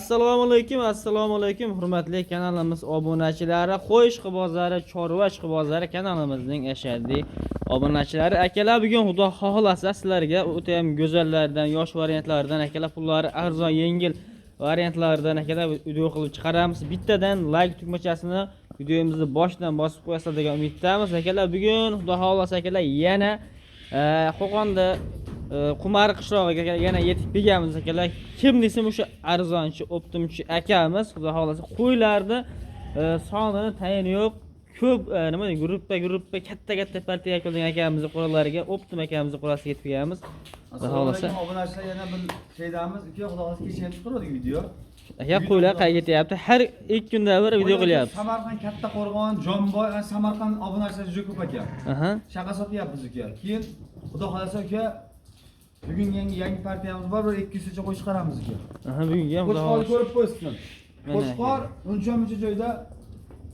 Assalomu alaykum, hurmatli kanalimiz obunachilari, qo'y ishqibozlari, chorva ishqibozlari kanalimizning ashaddiy obunachilari. Akalar, bugun xudo xohlasa sizlarga o'ta ham go'zallardan, yosh variantlardan, akalar pullari arzon, yengil variantlardan akalar video qilib chiqaramiz. Bittadan like tugmachasini videomizni boshidan bosib qo'yasizlar degan umiddamiz. Akalar, bugun xudo xohlasa akalar yana Qo'qonda Qumar qishlog'iga yana yetib kelganmiz akalar. Kim desam o'sha arzonchi, optimchi akamiz. Xudo xolasa qo'ylarni sonini tayini yo'q. Ko'p nima deydi, gruppa katta partiya qilgan akamizning qo'llariga, optim akamizning qo'llariga yetib kelganmiz. Xudo xolasa obunachilar yana bir shaydamiz. Xudo xolasa kechga chiqardik video. Aka qo'ylar qayerga ketyapti? Har 2 kunda bir video qilyapmiz. Samarqand Katta Qo'rg'on, Jonboy, Samarqand obunachilar juda ko'p ekan. Shaqa sotyapmiz aka. Keyin xudo xolasa aka bugun yangi partiyamiz bor, bir 200 tacha qo'y chiqaramiz aka. Bugun ham xudo xolasa ko'rib qo'ysin. Qo'chqor uncha-muncha joyda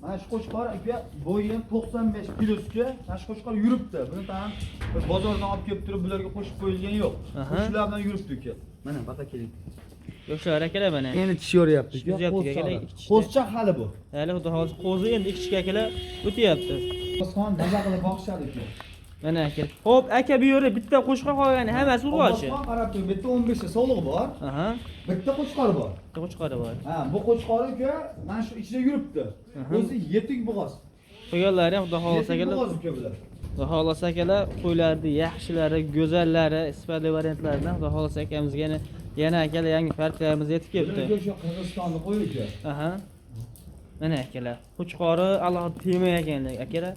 mana shu qo'chqor aka bo'yi 95 kilosga, mana shu qo'chqor yuribdi. Buni ham bir bozordan olib kelib turib bularga qo'shib qo'yilgan yo'q. Shular bilan yuribdi aka. Mana baqa keling. Yoshlar akalar mana. Endi tishoryapti aka. Qo'zcha hali bu. Hali xudo xolasa qo'zi endi kichik akalar o'tyapti. Qo'zxon baza qilib boqishadi aka. Mana aka. Xo'p, aka bu yerda bitta qo'chqor qolgani hammasi urg'ochi. Qo'zxon qarab tur, bitta 15 ta sog'liq bor. Bitta qo'chqor bor. Bitta qo'chqori bor. Bu qo'chqor aka mana shu ichida yuribdi. O'zi yetik bo'g'oz. Qo'yganlari ham xudo xolasa akalar. Xudo xolasa akalar qo'ylarni yaxshilari, go'zallari, sifatli variantlaridan xudo xolasa akamizga yana akalar yangi partiyamiz yetib kelibdi. O'sha Qirg'izistonni qo'y aka. Mana akalar, qo'chqori alohida temay ekanlar akalar.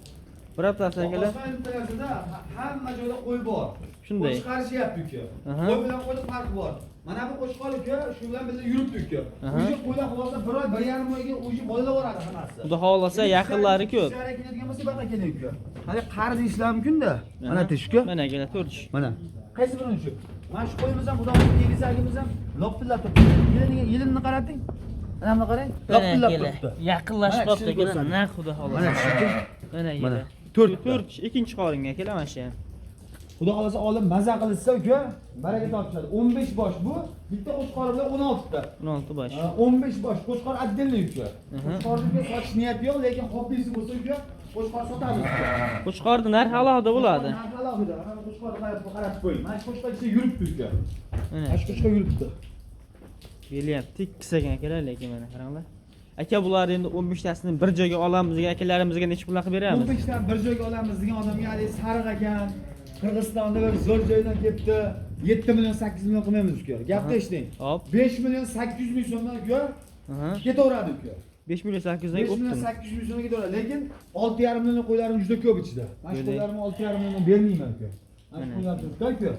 Bir haftasi akalar. Hamma joyda qo'y bor. Shunday. Qo'y chiqarishyapti aka. Qo'y bilan qo'yning farqi bor. Mana bu qo'chqor aka, shu bilan birga yuribdi aka. O'sha qo'ylar xolasa 1 oy, 1,5 oyga o'sha bolalar boradi hammasi. Xudo xolasa yaqinlari ko'p. Keladigan bo'lsa baqa keling aka. Hali qarz ishlar mumkin-da. Mana tishku. Mana akalar 4 ish. Mana. Qaysi birini shu? Mana shu qo'yimiz ham xudo xolasa egizagimiz ham lopillab turibdi. Yelinni qarating. Mana buni qarang. Lopillab turibdi. Yaqinlashib qolibdi akalar. Naq xudo xolasa. Mana shu. Mana 4 ish, ikkinchi qoringa akalar mana shu ham. Xudo xolasa olib maza qilsa aka, baraka topishadi. 15 bosh bu, bitta qo'chqor bilan 16 ta. 16 bosh. 15 bosh qo'chqor отдельный aka. Qo'chqorga sotish niyati yo'q, lekin hobbisi bo'lsa aka, qo'chqor sotamiz. Qo'chqorning narxi alohida bo'ladi. Narxi alohida. Mana qo'chqorni qarab qo'ying. Mana shu qo'chqor ichida yuribdi aka. Mana shu qo'chqor yuribdi. Beli ham tekis ekan akalar, lekin mana qaranglar. Aka, bular endi 15 tasini bir joyga olamiz degan akalarimizga necha pul qilib beramiz? 15 tani bir joyga olamiz degan odamga hali sariq ekan. Qirg'izistonda bir zo'r joydan kelibdi. 7 million 8 million qilmaymiz uka. Gapni eshiting. 5 million 800 ming so'mdan uka. Ketaveradi uka. 5 million 800 ming 5 million 800 ming so'mga ketaveradi. Lekin 6,5 million qo'ylarim juda ko'p ichida. Mana shu qo'ylarimni 6,5 million bermayman uka. Mana shu qo'ylarni uka.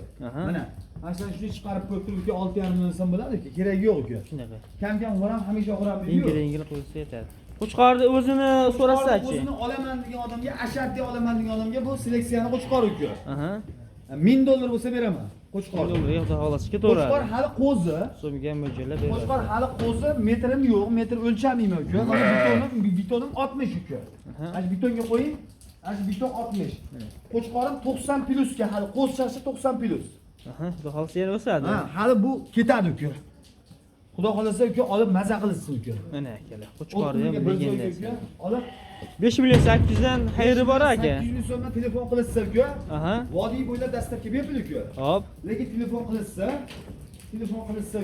Mana. Mana shuni chiqarib qo'yib turib uka 6,5 million so'm bo'ladi uka. Keragi yo'q uka. Shunaqa. Kam ham hamisha o'rab yengil qo'ysa yetadi. Qo'chqorni o'zini so'rasachi? O'zini olaman degan odamga, asharti olaman degan odamga bu seleksiyani qo'chqor uka. $1000 bo'lsa beraman. Qo'chqor. $1000 xudo xolasa ketaveradi. Qo'chqor hali qo'zi. So'mga mo'ljallab beradi. Qo'chqor hali qo'zi, metrim yo'q, metr o'lchamayman uka. Mana betonim 60 uka. Mana betonga qo'ying. Mana beton 60. Qo'chqorim 90 plusga hali qo'zchasi 90 plus. Xudo xolasa yana o'sadi. Hali bu ketadi uka. Xudo xolasa uka olib maza qilsin uka. Mana akalar, qo'chqorni ham legenda. Olib 5 million 800 dan xayri bor aka. 800 ming so'mdan telefon qilsa uka. Vodiy bo'ylab dastlabki bepul uka. Hop. Lekin telefon qilsa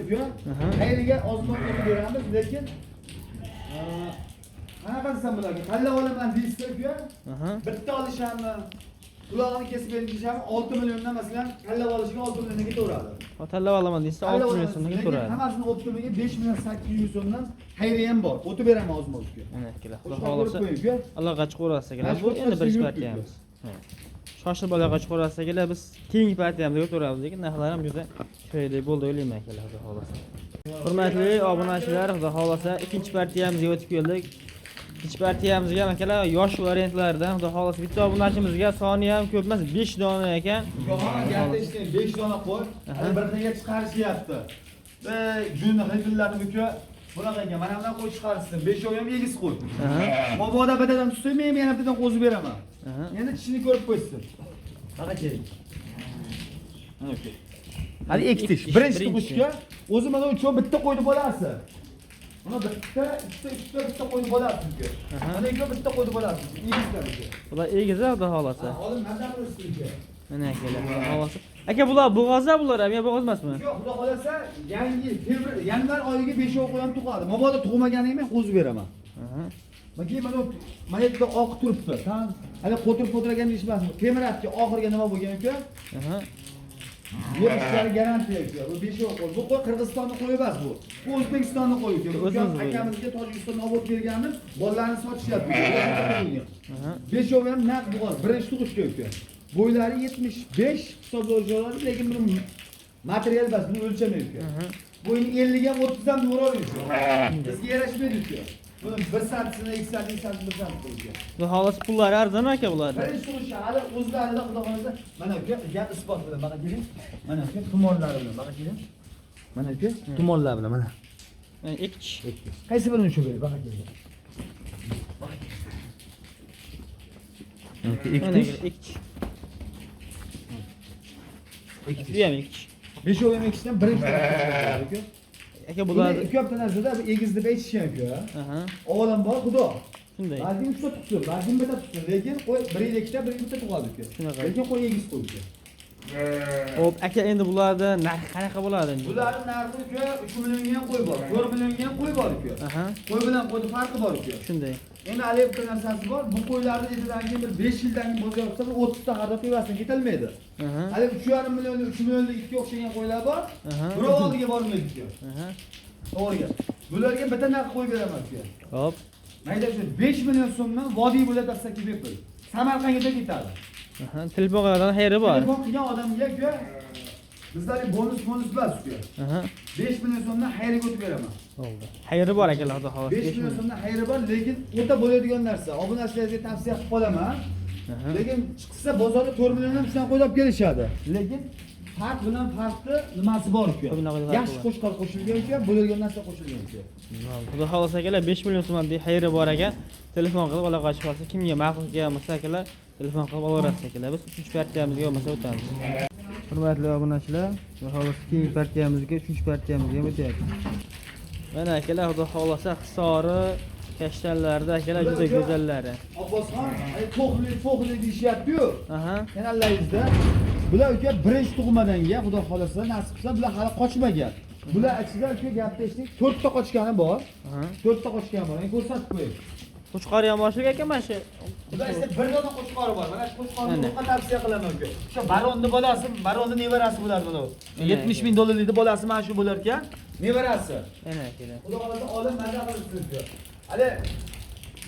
uka, xayriga ozmoq qilib beramiz, lekin qanaqa desam bularga? Tanlab olaman deysiz uka. Bitta olishami? Ularni kesib berisham 6 milliondan masalan tanlab olishga 6 millionga ketaveradi. Tanlab olaman desa 6 million so'mga ketaveradi. Hammasini optimiga 5 million 800 ming so'mdan xayriya ham bor. O'tib beraman ozmoqqa. Mana akalar, xudo xolasa Allohga chiqarasiz akalar. Bu endi birinchi partiyamiz. Shoshib Allohga chiqarasiz akalar. Biz keyingi partiyamizga o'tamiz, lekin narxlar ham juda chiroyli bo'ldi o'ylayman akalar, xudo xolasa. Hurmatli obunachilar, xudo xolasa ikkinchi partiyamizga o'tib keldik. İkinci partiyamizga ham akalar yosh variantlardan xudo xolasa bitta obunachimizga soni ham ko'p emas, 5 dona ekan. Gapni eshiting, 5 dona qo'y. Hali bir xilga chiqarishyapti. Juni xillarni uka bunaqa ekan. Mana bundan qo'y chiqarishsin. 5 oy ham egiz qo'y. Mobodo bittadan tutsa, men yana bittadan qo'zib beraman. Endi tishini ko'rib qo'ysin. Qaqa keling. Mana shu. Hali ektish. Birinchi qo'shga o'zi mana uchun bitta qo'yni bolasi. Buni bitta qo'yib bo'lasiz uka. Mana uka bitta qo'yib bo'lasiz. Egizlar uka. Bular egizi xudo xolasa. Olim mazza qilasiz uka. Mana akalar, xudo xolasa. Aka bular bo'g'ozlar bular ham, yo bo'g'oz emasmi? Yo'q, xudo xolasa yanvar oyiga 5 oy qo'yam tug'adi. Mabodo tug'maganingni men qo'zib beraman. Bakki mana yerda oq turibdi. Tan hali qo'tirgan ishmasmi? Temirabki oxirgi nima bo'lgan uka? Bu ishlari garantiya uka. Bu 5 oy qo'y. Bu qo'y Qirg'izistonning qo'yi emas bu. Bu O'zbekistonning qo'yi uka. Akamizga Tojikistondan olib kelganmiz. Bolalarni sotishyapti. 5 oy ham naq bo'g'oz. Birinchi tug'ishga uka. Bo'ylari 75 hisoblovchilar, lekin buni material bas, buni o'lchamaydi uka. Bo'yni 50 ham 30 ham to'g'ri bizga yarashmaydi uka. Buni 1 santisini, 2 santisini, 1 santisini qo'yga. Xudo xolasa pullari arzon aka bularda. Birinchi tug'ishi hali o'zlarida xudo xolasa mana uka gap isbot bilan baqa keling. Mana uka tumonlari bilan baqa keling. Mana uka tumonlar bilan mana. Mana ikkich. Qaysi birini shu beri baqa keling. Ikkich. Bu ham ikkich. 5 oy ham ikkishdan birinchi uka. Aka bularni ko'p narsada egiz deb aytishgan uka. Olam bor xudo. Shunday. Balkim 3 ta tutsin, balkim bitta tutsin, lekin qo'y 1-2 ta, 1 bitta tug'adi uka. Lekin qo'y egiz qo'y uka. Xo'p, aka endi bularda narxi qanaqa bo'ladi endi? Bularning narxi uka 3 millionga ham qo'y bor, 4 millionga ham qo'y bor uka. Qo'y bilan qo'yning farqi bor uka. Shunday. Endi hali bitta narsasi bor, bu qo'ylarni ichidan keyin bir 5 yildan keyin bozor olsa 30 ta harda to'yasidan ketilmaydi. Hali 3,5 millionlik, 3 millionlik ikki o'xshagan qo'ylar bor. Birov oldiga bormaydi uka. To'g'ri. Bularga bitta narx qo'yib beraman uka. Xo'p. Mayda shu 5 million so'mdan vodiy bo'ladi dastlabki bepul. Samarqandga ketadi. Telefon qiladigan xayri bor. Telefon qilgan odamga uka bizlarga bonus emas uka. 5 million so'mdan xayriga o'tib beraman. Bo'ldi. Xayri bor akalar, xudo xolasa. 5 million so'mdan xayri bor, lekin o'ta bo'ladigan narsa. Obunachilarga tavsiya qilib qolaman. Lekin chiqsa bozorda 4 milliondan shundan qo'yib kelishadi. Lekin farq bilan farqli nimasi bor uka. Yaxshi qo'shqor qo'shilgan uka, bo'ladigan narsa qo'shilgan uka. Xudo xolasa akalar 5 million so'm deb xayri bor ekan. Telefon qilib aloqa qilib olsa, kimga ma'qul kelmasa akalar, telefon qilib olaverasiz akalar. Biz 3 partiyamizga bo'lmasa o'tamiz. Hurmatli obunachilar, xudo xolasa keyingi partiyamizga, 3-partiyamizga ham o'tyapmiz. Mana akalar, xudo xolasa Hisori, Kashtanlarda akalar juda go'zallari. Abbosxon, to'qli deyishyapti-yu. Kanalingizda bular uka birinchi tug'madan-ga xudo xolasa nasib qilsa bular hali qochmagan. Bular ichida uka gapda eshitdik, 4 ta qochgani bor. 4 ta qochgani bor. Men ko'rsatib qo'yay. Qo'chqori ham boshlik ekan mana shu. Bular esa bir dona qo'chqori bor. Mana shu qo'chqorni o'qqa tavsiya qilaman uka. O'sha baronni bolasi, baronni nevarasi bo'ladi mana. 70 ming dollarlikni bolasi mana shu bo'lar ekan. Nevarasi. Mana kelar. Xudo xolasa olim mazza qilsin uka. Hali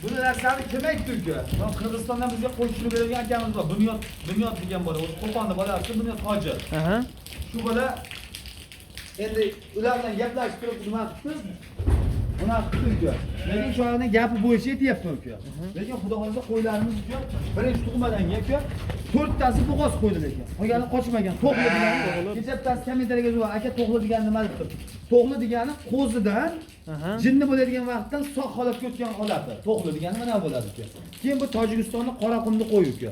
bu narsani kim aytdi uka? Men Qirg'izistondan bizga qo'shilib bergan akamiz bor. Bunyod degan bola, o'zi Qo'qonda bolasi, Bunyod hoji. Shu bola endi ular bilan gaplashib turib nima qildi? Buni qildi uka. Lekin shu yerning gapi bo'yicha aytyapman uka. Lekin xudo xolasa qo'ylarimiz uka birinchi tug'madan uka 4 tasi bo'g'oz qo'ydi lekin. Qolgani qochmagan. To'qli degani, kecha bittasi kommentariyaga yozib, aka to'qli degani nima deb turibdi. To'qli degani qo'zidan jinni bo'ladigan vaqtdan sog' holatga o'tgan holati. To'qli degani mana bo'ladi uka. Keyin bu Tojikistonning Qoraqumni qo'yi uka.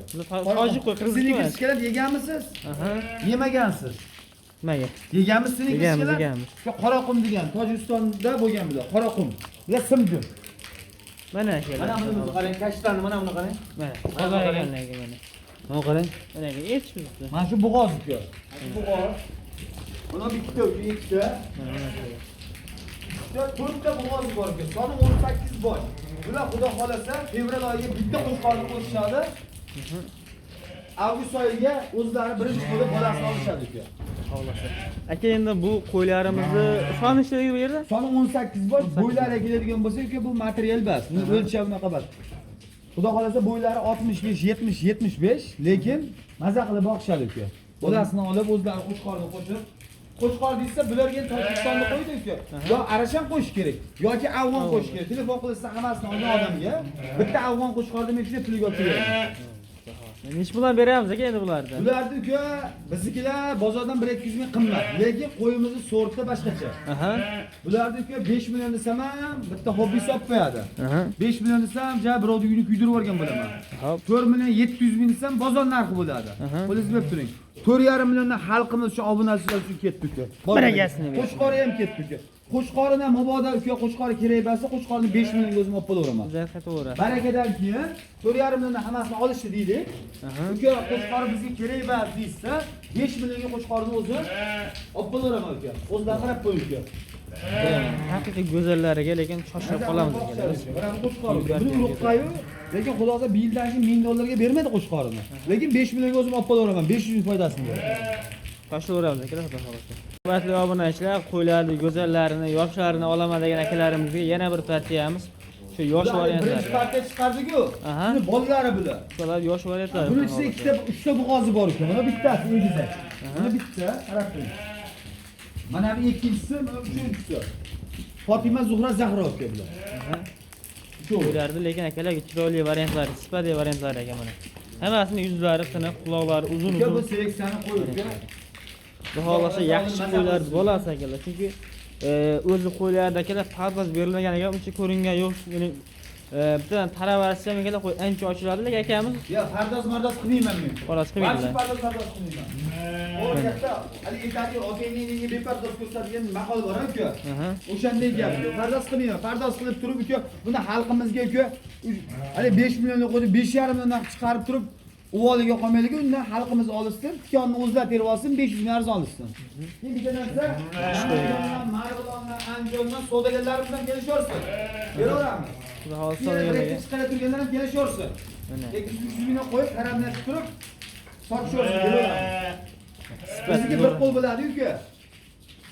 Tojik qo'y, Qirg'iziston. Siz ishkalar yeganmisiz? Yemagansiz. Nimaga? Yeganmiz siz ishkalar? Yeganmiz. Shu Qoraqum degan Tojikistonda bo'lgan bular. Qoraqum. Bular simdi. Mana akalar. Mana buni qarang, kashtanni mana buni qarang. Mana qozonlarga mana. Mana qarang. Mana echibdi. Mana shu bo'g'oz uka. Bo'g'oz. Buni bitta uka, ikkita. Mana 4 ta bo'g'oz bor ekan. Soni 18 boy. Bular xudo xolasa fevral oyiga bitta qo'shqorni qo'shishadi. Avgust oyiga o'zlari birinchi bo'lib bolasini olishadi uka. Xolasa. Aka endi bu qo'ylarimizni soni nechta bu yerda? Soni 18 boy. Bo'ylari keladigan bo'lsa uka bu material bas. Buni o'lchab unaqa bas. Xudo xolasa bo'ylari 65, 70, 75, lekin maza qilib boqishadi uka. Bolasini olib o'zlari qo'shqorni qo'shib qo'shqor desa bularga Tojikistonni qo'ydi uka. Yo arasham qo'yish kerak yoki afg'on qo'yish kerak. Telefon qilsa hammasini olgan odamga bitta afg'on qo'shqorni men shunday pulga olib beradi. Nech bilan beramiz aka endi bularni? Bularni uka biznikilar bozordan 1-200 ming qimmat, lekin qo'yimizni sorti boshqacha. Bularni uka 5 million desam ham bitta hobbi hisob qo'yadi. 5 million desam, ja birovni uyini kuydirib yuborgan bo'laman. 4 million 700 ming desam bozor narxi bo'ladi. Qo'lingizni berib turing. 4,5 milliondan xalqimiz uchun obunachilar uchun ketdi uka. Biragasini. Qo'shqori ham ketdi uka. Qo'shqorini ham mabodo uka qo'shqori kerak bo'lsa, qo'shqorini 5 millionga o'zim olib qo'yaverman. Zarqa to'g'ri. Barakadan keyin 4,5 milliondan hammasini olishdi deylik. Uka qo'shqori bizga kerak emas deysa, 5 millionga qo'shqorini o'zim olib qo'yaverman uka. O'zidan qarab qo'y uka. Haqiqiy go'zallariga lekin shoshib qolamiz ekan. Mana qo'shqori. Buni urug'qayu, lekin xudoga bir yildan keyin 1000 dollarga bermaydi qo'shqorini. Lekin 5 millionga o'zim olib qo'yaverman, 500 ming foydasini beraman. Tashlayveramiz akalar, xudo xolasa. Hurmatli obunachilar, qo'ylarni go'zallarini, yoshlarini olaman degan akalarimizga yana bir partiyamiz. Shu yosh variantlar. Birinchi partiya chiqardik-ku. Shuni bolalari bilan. Shular yosh variantlar. Buni ichida ikkita, uchta bo'g'ozi bor ekan. Mana bittasi egizak. Mana bitta, qarab turing. Mana bu ikkinchisi, mana uchinchisi. Fatima Zuhra Zahro aka bular. Qo'ylarni lekin akalar chiroyli variantlar, sifat variantlar ekan mana. Hammasini yuzlari tiniq, quloqlari uzun. Bu seleksiyani qo'yib. Xudo xolasa yaxshi qo'ylar bo'lasa akalar. Chunki o'zi qo'ylarda akalar pardoz berilmagan ekan, uncha ko'ringan yo'q. Uning bittadan taravarsa ham akalar qo'y ancha ochiladi, lekin akamiz yo pardoz mardoz qilmayman men. Xolos qilmaydilar. Pardoz mardoz qilmayman. O'rgatda hali aytadi, "Okeningga bepardoz ko'rsatgan maqol bor aka." O'shanday gap. Pardoz qilmayman. Pardoz qilib turib aka, buni xalqimizga aka, hali 5 millionga qo'yib 5,5 milliondan chiqarib turib uvoliga qolmaydiku, undan xalqimiz olsin, tikonni o'zlab terib olsin, 500 ming arzon olsin. Endi bitta narsa, Marg'ilondan, Andijondan savdogarlarimiz bilan kelishaversin. Beraveramiz. Xudo xolasa savdogarlarga chiqarib turganlar ham kelishaversin. Mana. 200 mingga qo'yib, qaramlashib turib, sotishaversin, beraveramiz. Bizga bir qo'l bo'ladi-ku.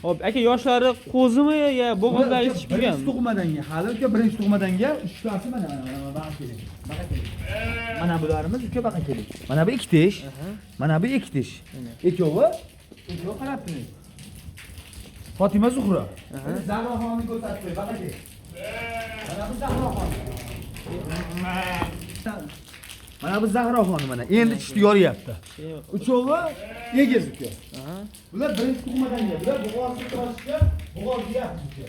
Hop, aka yoshlari qo'zimi yo bo'g'ildagi chiqgan? Birinchi tug'madanga, hali uka birinchi tug'madanga uchtasi mana baqa keling. Baqa keling. Mana bularimiz uka baqa keling. Mana bu ikki tish. Mana bu ikki tish. Ikkovi qarab turing. Fatima Zuhra. Zahroxonni ko'rsatib qo'y, baqa keling. Mana bu Zahroxon. Mana bu Zahroxon mana endi tishni yoryapti. Uchovi egiz uka. Bular birinchi tug'madanga, bular bo'g'ozni turishga, bo'g'oz deyapti.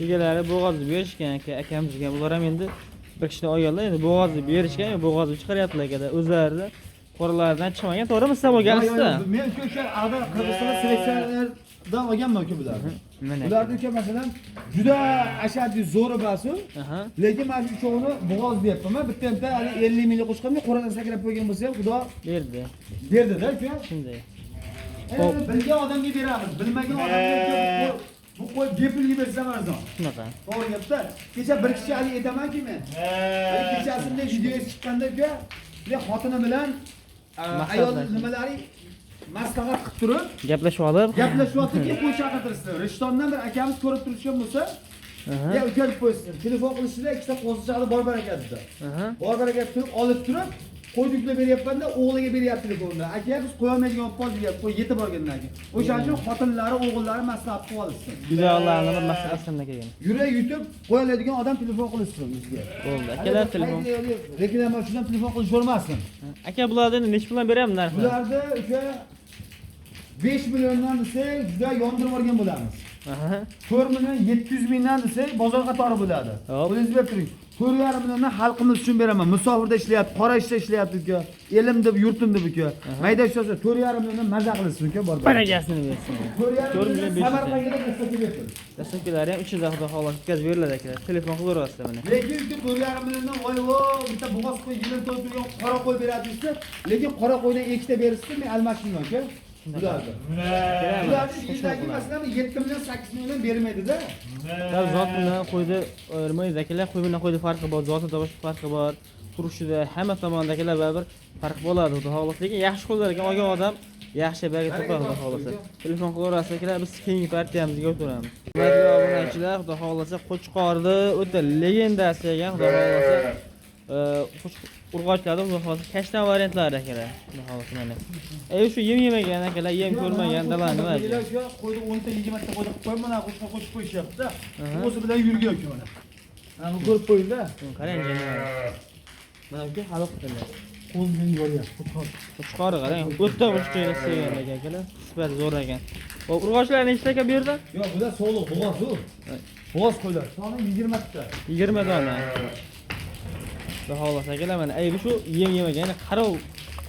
Egalari bo'g'ozni berishgan akamizga, bular ham endi bir kishini olganlar, endi bo'g'ozni berishgan, bo'g'ozni chiqaryaptilar akada. O'zlari qo'rlaridan chiqmagan, to'g'rimi? Siz bo'lgansizda. Men o'sha ag'da Qirg'iziston seleksiyalardan olganman uka bularni. Ularni uka masalan juda ashaddiy zo'ri basu. Lekin men shu uchovini bo'g'oz deyapman. Bitta hali 50 mingga qo'shqanman, qo'radan sakrab qo'ygan bo'lsa ham Xudo berdi. Berdi-da uka. Shunday. Bilgan odamga beramiz, bilmagan odamga bu qo'y bepulga bersam arzon. Shunaqa. To'g'ri gapda. Kecha bir kishi hali aytaman-ki men. Kechasida videoga chiqqanda uka, men xotinim bilan ayol nimalari maslahat qilib turib, gaplashyapti-ki, qo'y chaqirtirsin. Rishtondan bir akamiz ko'rib turishgan bo'lsa, ya uka deb qo'ysin. Telefon qilishda ikkita qo'zichoqni bor barakatda. Bor barakat turib, olib turib, qo'y yuklab beryapmanda o'g'liga beryapti telefonni. Aka biz qo'yolmaydigan olib qoldik deyapti. Qo'y yetib borgandan keyin. O'shaning uchun xotinlari, o'g'illari maslahat qilib olsin. Güzellarni bir maslahatdan kelgan. Yurak yutib qo'yoladigan odam telefon qilsin bizga. Bo'ldi. Akalar telefon. Reklama shundan telefon qilish o'rmasin. Aka bularni nech puldan beramiz narxini? Bularni o'sha 5 milliondan desak, juda yondirib olgan bo'lamiz. 4 million 700 mingdan desak, bozor qatori bo'ladi. O'zingiz bilib turing. 4,5 milliondan xalqimiz uchun beraman. Musofirda ishlayapti, qora ishda ishlayapti uka. Elim deb, yurtim deb uka. Mayda ishlasa 4,5 milliondan maza qilsin uka, bor. Baragasini bersin. 4,5 million Samarqandga dastlabki bersin. Dastlabkilari ham ichida xudo xolos yetkazib beriladi aka. Telefon qilaverasizlar mana. Lekin uka 4,5 milliondan voy-vo, bitta bo'g'oz qo'y, yilin to'yib turgan qora qo'y beradi desa, lekin qora qo'ydan ikkita berishsa, men almashmayman uka. Bularni. Bularni ichidagi masalan 7 million 8 million bermaydi-da. Tabi zot bilan qo'ydi ayirmaydi akalar, qo'y bilan qo'ydi farqi bor, zotida boshqa farqi bor. Turishida hamma tomondagilar baribir farq bo'ladi, xudo xolos. Lekin yaxshi qo'llar ekan, olgan odam yaxshi baraka topadi, xudo xohlasa. Telefon qilaverasiz akalar, biz keyingi partiyamizga o'tamiz. Hurmatli obunachilar, xudo xohlasa Qo'chqorni o'ta legendasi ekan, xudo xohlasa. Urg'ochlarda xudo xohlasa kashtan variantlari akalar, xudo xohlasa mana. Shu yem yemagan akalar, yem ko'rmagan dalan nima? Shu qo'yni 10 ta 20 ta qo'yib qo'yib, mana qo'shib qo'yishyapti. O'zi bilan yurgan uka mana. Mana ko'rib qo'yingda. Qarang jana. Mana uka haloq qildilar. Qo'l bilan yoryapti. Qo'chqori qarang, o'tda qo'shgan sevgan akalar. Sifat zo'r ekan. Hop, urg'ochlar nechta aka bu yerda? Yo'q, bular sog'liq bo'g'oz-ku. Bo'g'oz qo'ylar. Soni 20 ta. 20 dona. Xudo xohlasa akalar mana shu yem yemagan, qarov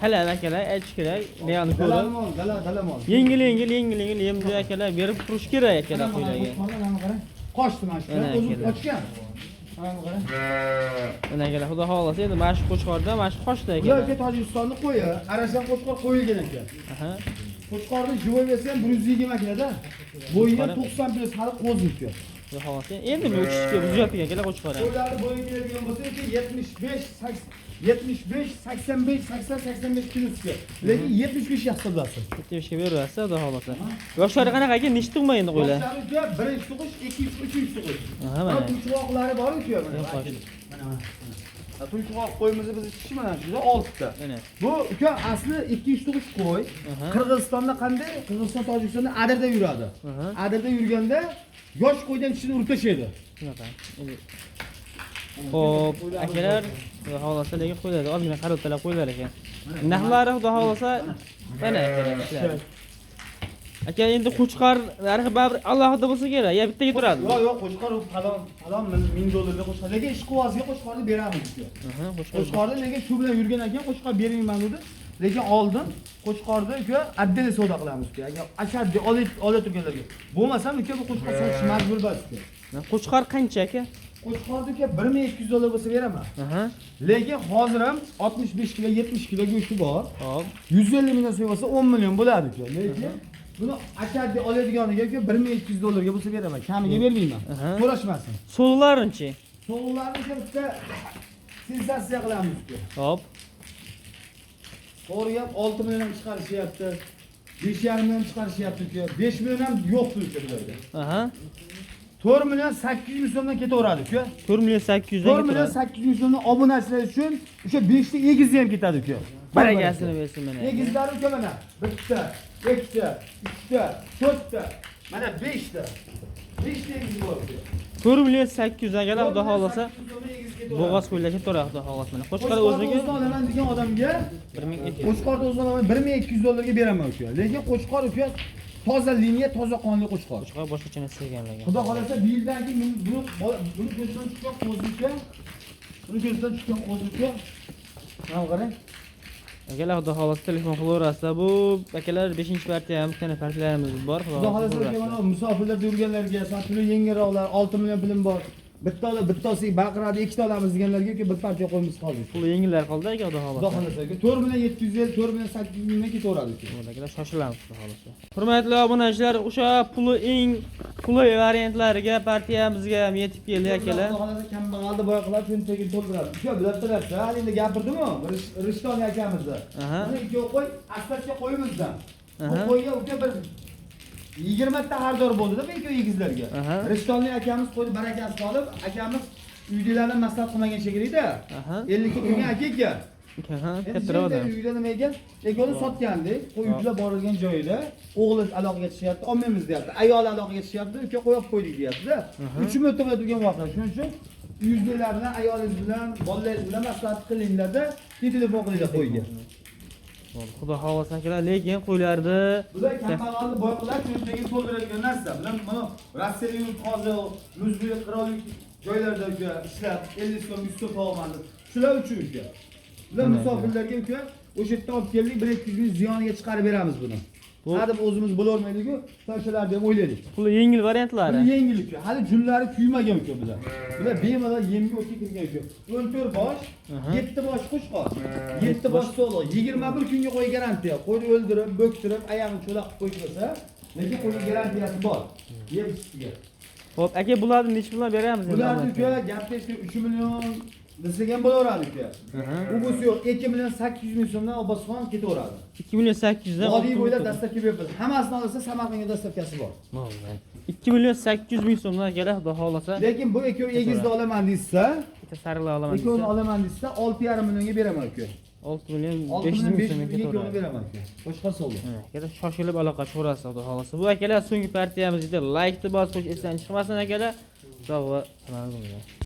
talab akalar aytish kerak. Meni ko'rib. Dalamol, dalamol. Yengil yemdi akalar berib turish kerak akalar qo'ylarga. Qochdi mana shu. Mana O'zim akalar. qochgan. Mana qarang. Mana akalar xudo xolasa endi mana shu qo'chqorda mana shu qochdi Bular akalar. aka Tojikistonni qo'yi, Arashan qo'chqor qo'yilgan ekan. Aha. Qo'chqorni jivoy bersa ham 120 akada. Bo'yiga 90 kg hali qo'zibdi. Xudo xolasa endi bu uchishga buzyapti akalar qo'chqor. Qo'ylarni bo'yi keladigan bo'lsa 75, 85, 80, 85 kilosi. Lekin 75 hisoblasi. Ketishga beraversa xudo xolasa. Yoshlari qanaqa ekan? Nechta tug'ma endi qo'ylar? Yoshlarga birinchi tug'ish, ikkinchi, uchinchi tug'ish. Aha, mana. Tunchiroqlari bor-ku mana. Mana. Tunchiroq qo'yimizni biz ichish mana shuda 6 ta. Mana. Bu uka asli ikkinchi tug'ish qo'y. Aha. Qirg'izistonda qanday? Qirg'iziston Tojikistonda adirda yuradi. Aha. Adirda yurganda yosh qo'ydan ichini urib tashlaydi. Shunaqa. Xo'p, akalar, xudo xolasa lekin qo'ylarga ozgina qarab talab qo'ylar ekan. Narxlari xudo xolasa mana akalar. Aka endi qo'chqor narxi baribir alohida bo'lsa kerak, ya bittaga turadi. Yo'q, qo'chqor falon $1000 qo'chqor. Lekin ishqibozga qo'chqorni beramiz uka. Aha, qo'chqor. Qo'chqorni lekin shu bilan yurgan ekan qo'chqor bermayman dedi. Lekin oldin qo'chqorni uka отдельно savdo qilamiz uka. Agar ashaddiy ola turganlarga. Bo'lmasa uka bu qo'chqor sotish majbur bas uka. Qo'chqor qancha aka? Qo'chqorni uka $1200 bo'lsa beraman. Aha. Lekin hozir ham 65 kg, 70 kg go'shti bor. Hop. 150 million so'y bo'lsa 10 million bo'ladi uka. Lekin buni ashaddiy oladiganiga uka $1200 ga bo'lsa beraman. Kamiga bermayman. Aha. So'rashmasin. Sovg'alarinchi? So'g'larni aka bitta sensatsiya qilamiz uka. Hop. To'g'ri ham 6 million ham chiqarishyapti. 5,5 million chiqarishyapti uka. 5 million ham yo'qdi uka bularda. Aha. 4 million 800 ming so'mdan ketaveradi uka. 4 million 800 4 million 800 ming so'mdan obunachilar uchun o'sha 5 ta egizni ham ketadi uka. Baragasini bersin mana. Egizlari uka mana. Bitta, ikkita, uchta, to'rtta, mana 5 ta. 5 ta egiz bor uka. 4 million 800 akalar xudo xolasa bo'g'oz qo'ylar ketaveradi xudo xolasa mana. Qo'chqor o'ziga o'zini olaman degan odamga 1200. Qo'chqorni o'zini olaman $1200 ga beraman uka. Lekin qo'chqor uka toza liniya, toza qonli qo'chqor. Qo'chqor boshqacha narsa ekanlarga. Xudo xolasa bu yildan keyin buni ko'zdan chiqqan qo'zlikka, buni ko'zdan chiqqan qo'zlikka mana qarang. Akalar xudo xolasa telefon qilaverasizlar. Bu akalar 5-partiya ham kana partiyalarimiz bor. Xudo xolasa mana musofirlarda yurganlarga, puli yengilroqlar, 6 million pulim bor. Bittasi baqiradi, ikkita olamiz deganlarga bir partiya qo'yimiz qoldi. Pul yengillar qoldi aka xudo xolasa. Xudo xolasa 4 million 750, 4 million 800 mingdan ketaveradi uka. Akalar shoshilamiz xudo xolasa. Hurmatli obunachilar, o'sha puli eng qulay variantlariga partiyamizga ham yetib keldi akalar. Xudo xolasa kambag'alni boy qilib cho'ntagini to'ldiradi. Uka bilasizlar, hali endi gapirdim-ku, Rishtoniy akamizni. Aha. Mana ikki qo'y, aslatga qo'yimizdan. Bu Aha. qo'yga uka bir 20 ta xaridor bo'ldi-da bu ikki egizlarga. Aha. Rishtoniy akamiz qo'yni barakasini olib, akamiz uydalarni maslahat qilmagan shekilli-da. Aha. 50 ga kelgan aka. Aha, Endi kattaroq odam. uyda nima ekan? Ekoni sotgandek, qo'y yuklab borilgan joyida o'g'li aloqaga chiqyapti, olmaymiz deyapti. Ayoli aloqaga chiqyapti, uka qo'yib qo'ydik deyapti-da. 3 minutda bo'ladigan voqea. Shuning uchun uydagilar bilan, ayolingiz bilan, bolalaringiz bilan maslahat qilinglar-da, telefon qilinglar qo'yga. Xudo xolasa akalar, lekin qo'ylarni Bular kambag'alni boy qilib, cho'ntagiga to'ldiradigan narsa. Bular mana Rossiya yurt hozir, muzlik, qirollik joylarda uka ishlab 50 so'm, 100 so'm olmadi. Shular uchun uka. Bular musofirlarga uka o'sha yerdan olib keldik, 1-200 ming ziyoniga chiqarib beramiz buni. Hadi o'zimiz bo'laolmaydik-ku, o'shalarni ham o'yladik. puli yengil variantlari. Bu yengil uka. Hali junlari kuymagan uka bular. Bular bemalol yemga o'tga kirgan uka. 14 bosh, 7 bosh qo'chqor. 7 bosh to'liq. 21 kunga qo'y garantiya. Qo'yni o'ldirib, bo'ktirib, oyog'ini cho'laq qilib qo'ysa, lekin qo'yning garantiyasi bor. Yem ustiga. Xo'p, aka bularni nech puldan beramiz endi? Bularni uka gapda 3 million desak ham bo'laveradi uka. U bo'lsa yo'q, 2 million 800 ming so'mdan Obosxon ketaveradi. 2 million 800 dan. Vodiy bo'ylab dastlabki beramiz. Hammasini olsa Samarqandga dastlabkasi bor. 2 million 800 ming so'mdan akalar xudo xolasa. Lekin bu ikkovi egizni olaman deysa, Bitta sariqlar olaman. ikkovini olaman deysa 6,5 millionga beraman uka. 6 million 6 500 million ming 500 so'mga mingga ikkovini ketaveradi. beraman uka. Boshqa savdo. Akalar shoshilib aloqa chiqarasiz xudo xolasa. Bu akalar so'nggi partiyamizda like-ni bosib qo'yish esdan chiqmasin akalar. Sog' va salomat bo'ling.